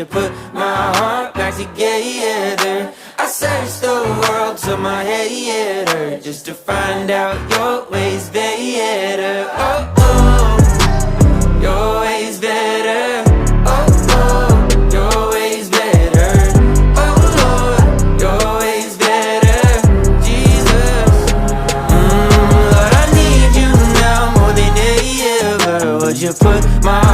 you put my heart back together? I searched the world till my head hurt, just to find out your ways better. Oh, oh, your ways better. Oh, oh, your ways better. Oh, Lord, your ways better. Jesus, Lord, I need you now more than ever. Would you put my